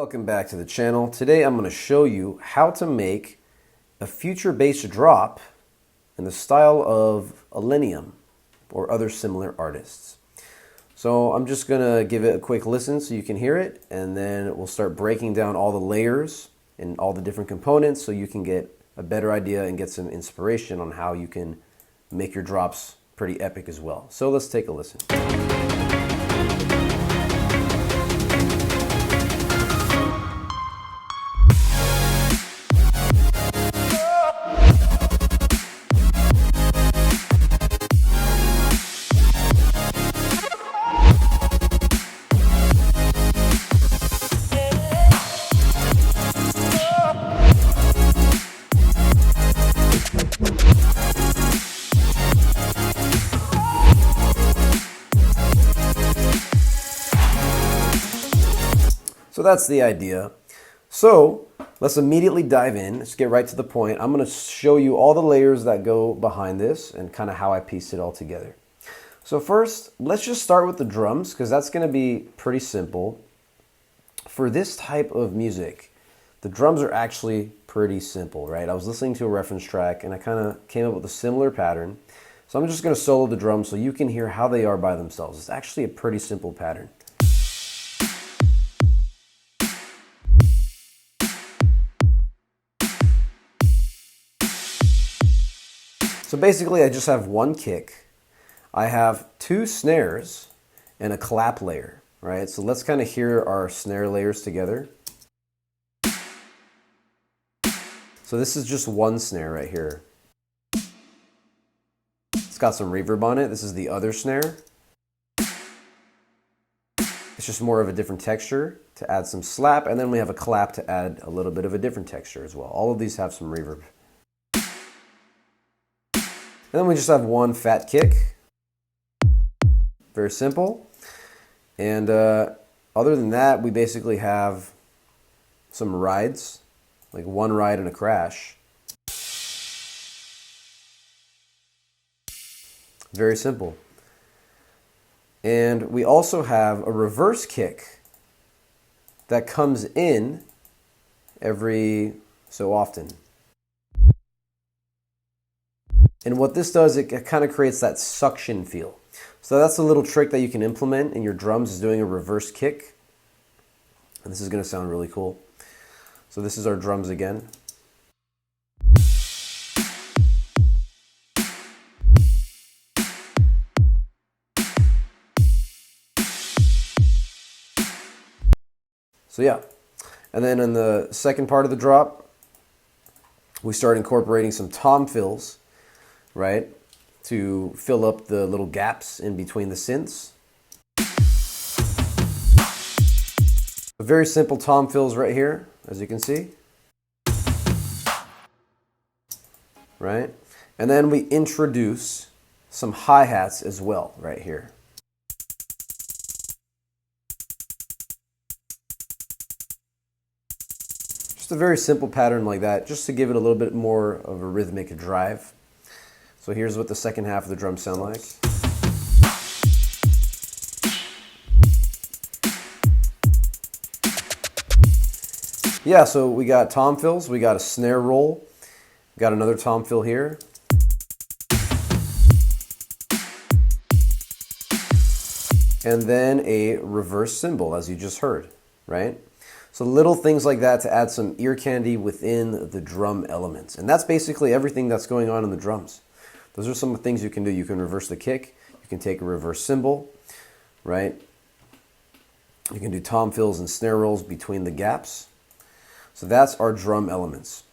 Welcome back to the channel. Today I'm going to show you how to make a future bass drop in the style of ILLENIUM or other similar artists. So I'm just going to give it a quick listen so you can hear it, and then we'll start breaking down all the layers and all the different components so you can get a better idea and get some inspiration on how you can make your drops pretty epic as well. So let's take a listen. So that's the idea. So let's immediately dive in. Let's get right to the point. I'm going to show you all the layers that go behind this and kind of how I pieced it all together. So first, let's just start with the drums because that's going to be pretty simple. For this type of music, the drums are actually pretty simple, right? I was listening to a reference track and I kind of came up with a similar pattern. So I'm just going to solo the drums so you can hear how they are by themselves. It's actually a pretty simple pattern. So basically I just have one kick, I have two snares, and a clap layer, right? So let's kind of hear our snare layers together. So this is just one snare right here. It's got some reverb on it. This is the other snare. It's just more of a different texture to add some slap, and then we have a clap to add a little bit of a different texture as well. All of these have some reverb. And then we just have one fat kick. Very simple. And other than that, we basically have some rides, like one ride and a crash. Very simple. And we also have a reverse kick that comes in every so often. And what this does, it kind of creates that suction feel. So that's a little trick that you can implement in your drums, is doing a reverse kick. And this is going to sound really cool. So this is our drums again. So yeah. And then in the second part of the drop, we start incorporating some tom fills, right, to fill up the little gaps in between the synths. A very simple tom fills right here, as you can see. Right? And then we introduce some hi-hats as well, right here. Just a very simple pattern like that, just to give it a little bit more of a rhythmic drive. So here's what the second half of the drums sound like. Yeah, so we got tom fills, we got a snare roll, we got another tom fill here. And then a reverse cymbal, as you just heard, right? So little things like that to add some ear candy within the drum elements. And that's basically everything that's going on in the drums. Those are some of the things you can do. You can reverse the kick. You can take a reverse cymbal, right? You can do tom fills and snare rolls between the gaps. So that's our drum elements.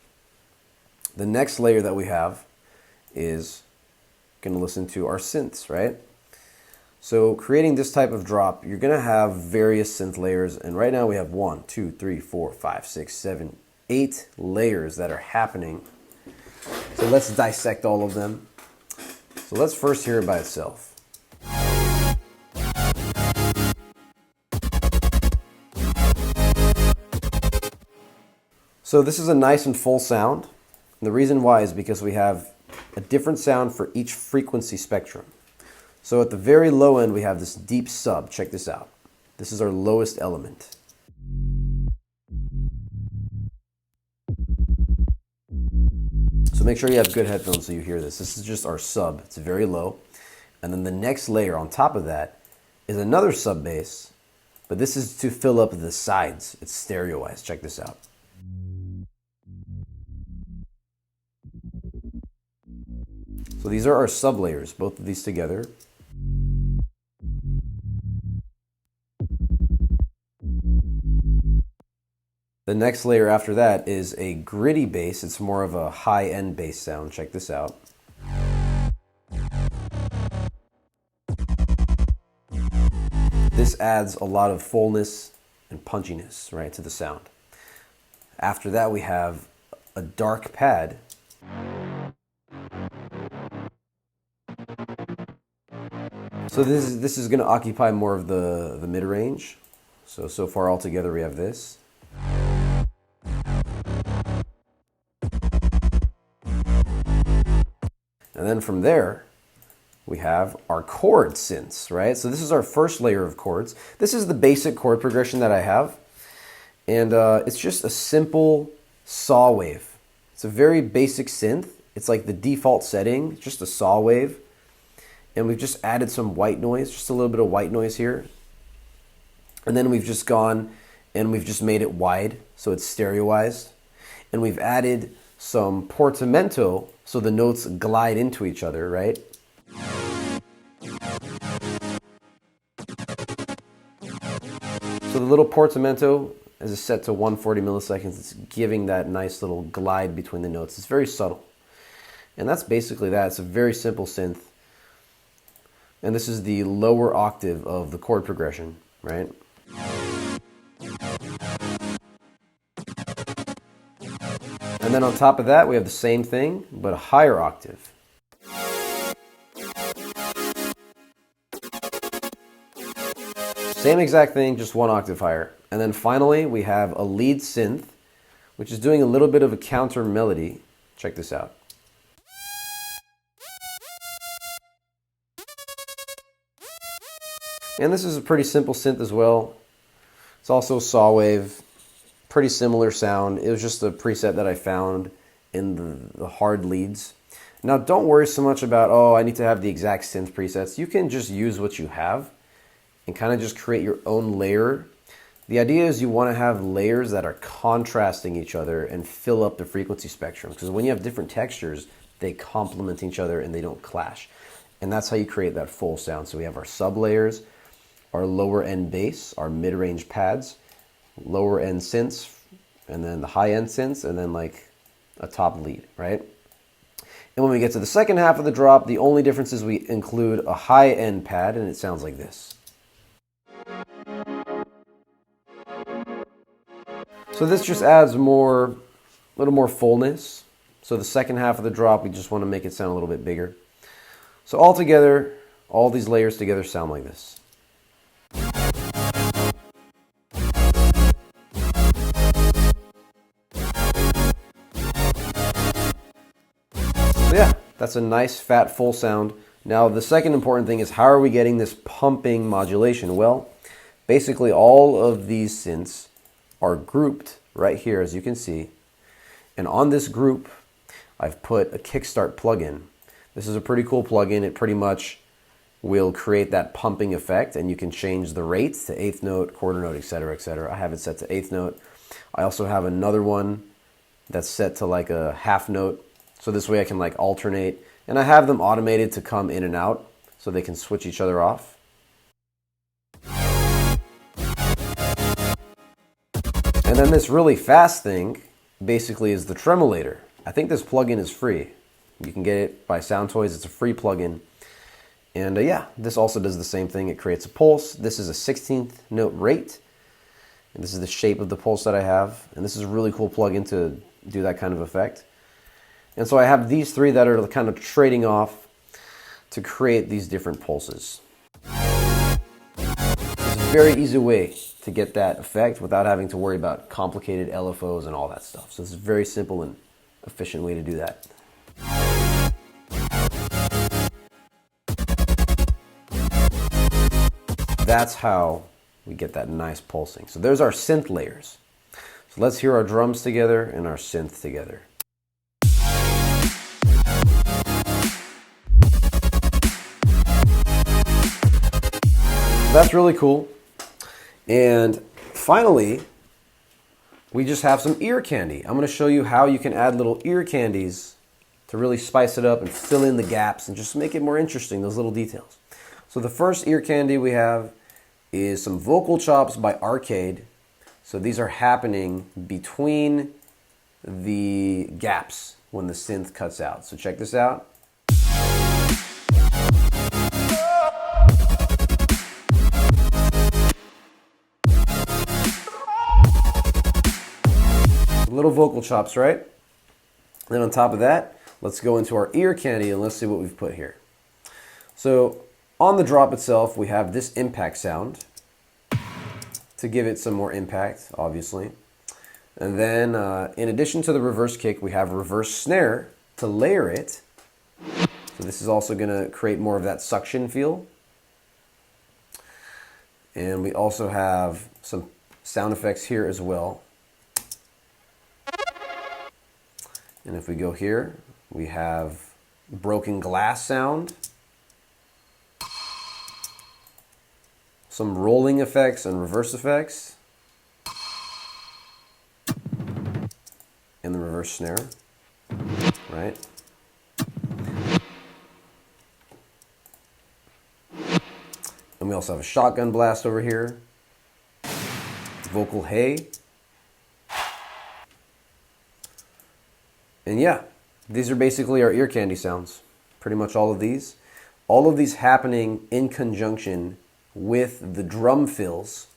The next layer that we have is going to listen to our synths, right? So creating this type of drop, you're going to have various synth layers. And right now we have 1, 2, 3, 4, 5, 6, 7, 8 layers that are happening. So let's dissect all of them. So let's first hear it by itself. So this is a nice and full sound. And the reason why is because we have a different sound for each frequency spectrum. So at the very low end, we have this deep sub. Check this out. This is our lowest element. So make sure you have good headphones so you hear this. This is just our sub. It's very low. And then the next layer on top of that is another sub bass, but this is to fill up the sides. It's stereoized. Check this out. So these are our sub layers, both of these together. The next layer after that is a gritty bass. It's more of a high-end bass sound. Check this out. This adds a lot of fullness and punchiness, right, to the sound. After that, we have a dark pad. So this is going to occupy more of the mid-range. So far all together we have this. And then from there, we have our chord synths, right? So this is our first layer of chords. This is the basic chord progression that I have. And it's just a simple saw wave. It's a very basic synth. It's like the default setting, just a saw wave. And we've just added some white noise, just a little bit of white noise here. And then we've just gone and we've just made it wide, so it's stereoized. And we've added some portamento, so the notes glide into each other, right? So the little portamento is set to 140 milliseconds. It's giving that nice little glide between the notes. It's very subtle. And that's basically that. It's a very simple synth. And this is the lower octave of the chord progression, right? And then on top of that, we have the same thing, but a higher octave. Same exact thing, just one octave higher. And then finally, we have a lead synth, which is doing a little bit of a counter melody. Check this out. And this is a pretty simple synth as well. It's also saw wave, pretty similar sound. It was just a preset that I found in the hard leads. Now don't worry so much about, oh, I need to have the exact synth presets. You can just use what you have and kind of just create your own layer. The idea is you want to have layers that are contrasting each other and fill up the frequency spectrum, because when you have different textures, they complement each other and they don't clash. And that's how you create that full sound. So we have our sub layers, our lower end bass, our mid-range pads, lower end synths, and then the high end synths, and then like a top lead, right? And when we get to the second half of the drop, the only difference is we include a high end pad, and it sounds like this. So this just adds a little more fullness. So the second half of the drop, we just want to make it sound a little bit bigger. So all together, all these layers together sound like this. So yeah, that's a nice fat full sound. Now the second important thing is, how are we getting this pumping modulation? Well, basically all of these synths are grouped right here, as you can see. And on this group, I've put a kickstart plugin. This is a pretty cool plugin. It pretty much will create that pumping effect, and you can change the rates to eighth note, quarter note, etc., etc. I have it set to eighth note. I also have another one that's set to like a half note. So this way I can like alternate, and I have them automated to come in and out so they can switch each other off. And then this really fast thing basically is the Tremolator. I think this plugin is free. You can get it by SoundToys. It's a free plugin. And yeah, this also does the same thing. It creates a pulse. This is a 16th note rate. And this is the shape of the pulse that I have. And this is a really cool plugin to do that kind of effect. And so I have these three that are kind of trading off to create these different pulses. It's a very easy way to get that effect without having to worry about complicated LFOs and all that stuff. So it's a very simple and efficient way to do that. That's how we get that nice pulsing. So there's our synth layers. So let's hear our drums together and our synth together. That's really cool. And finally, we just have some ear candy. I'm going to show you how you can add little ear candies to really spice it up and fill in the gaps and just make it more interesting, those little details. So the first ear candy we have is some vocal chops by Arcade. So these are happening between the gaps when the synth cuts out. So check this out. Little vocal chops, right? Then on top of that, let's go into our ear candy and let's see what we've put here. So on the drop itself, we have this impact sound to give it some more impact, obviously. And then in addition to the reverse kick, we have reverse snare to layer it. So this is also going to create more of that suction feel. And we also have some sound effects here as well. And if we go here, we have broken glass sound, some rolling effects and reverse effects, and the reverse snare, right? And we also have a shotgun blast over here, vocal hay. And yeah, these are basically our ear candy sounds. Pretty much all of these. All of these happening in conjunction with the drum fills.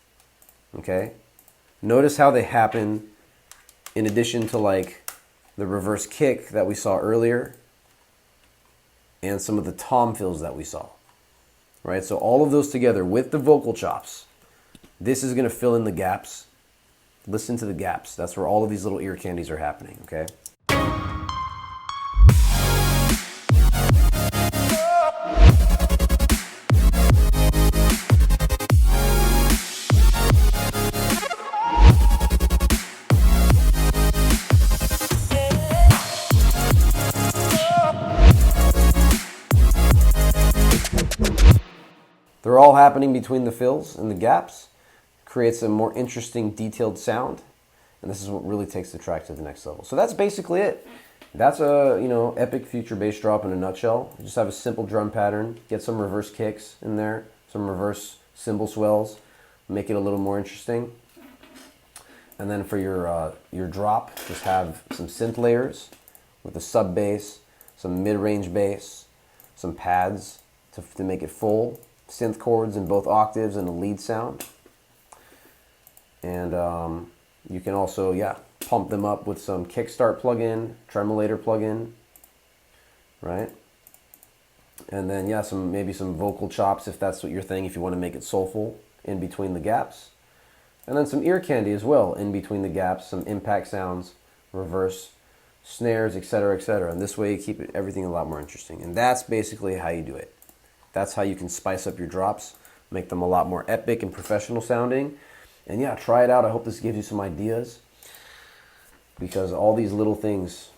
Okay? Notice how they happen in addition to like the reverse kick that we saw earlier and some of the tom fills that we saw. Right? So all of those together with the vocal chops. This is going to fill in the gaps. Listen to the gaps. That's where all of these little ear candies are happening. Okay? They're all happening between the fills and the gaps. Creates a more interesting, detailed sound. And this is what really takes the track to the next level. So that's basically it. That's a, epic future bass drop in a nutshell. You just have a simple drum pattern. Get some reverse kicks in there. Some reverse cymbal swells. Make it a little more interesting. And then for your drop, just have some synth layers with a sub bass, some mid-range bass, some pads to make it full. Synth chords in both octaves and a lead sound. And you can also, pump them up with some Kickstart plugin, Tremolator plugin, right? And then, maybe some vocal chops if that's what your thing, if you want to make it soulful in between the gaps. And then some ear candy as well in between the gaps, some impact sounds, reverse snares, etc., etc. And this way you keep everything a lot more interesting. And that's basically how you do it. That's how you can spice up your drops, make them a lot more epic and professional sounding. And try it out. I hope this gives you some ideas, because all these little things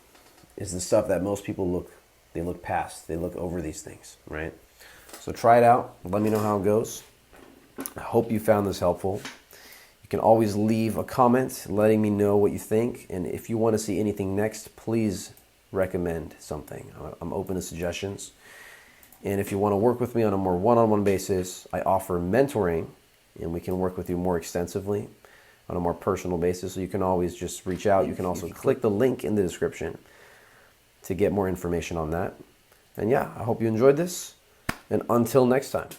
is the stuff that most people look past. They look over these things, right? So try it out. Let me know how it goes. I hope you found this helpful. You can always leave a comment letting me know what you think. And if you want to see anything next, please recommend something. I'm open to suggestions. And if you want to work with me on a more one-on-one basis, I offer mentoring, and we can work with you more extensively on a more personal basis. So you can always just reach out. You can also click the link in the description to get more information on that. And I hope you enjoyed this. And until next time.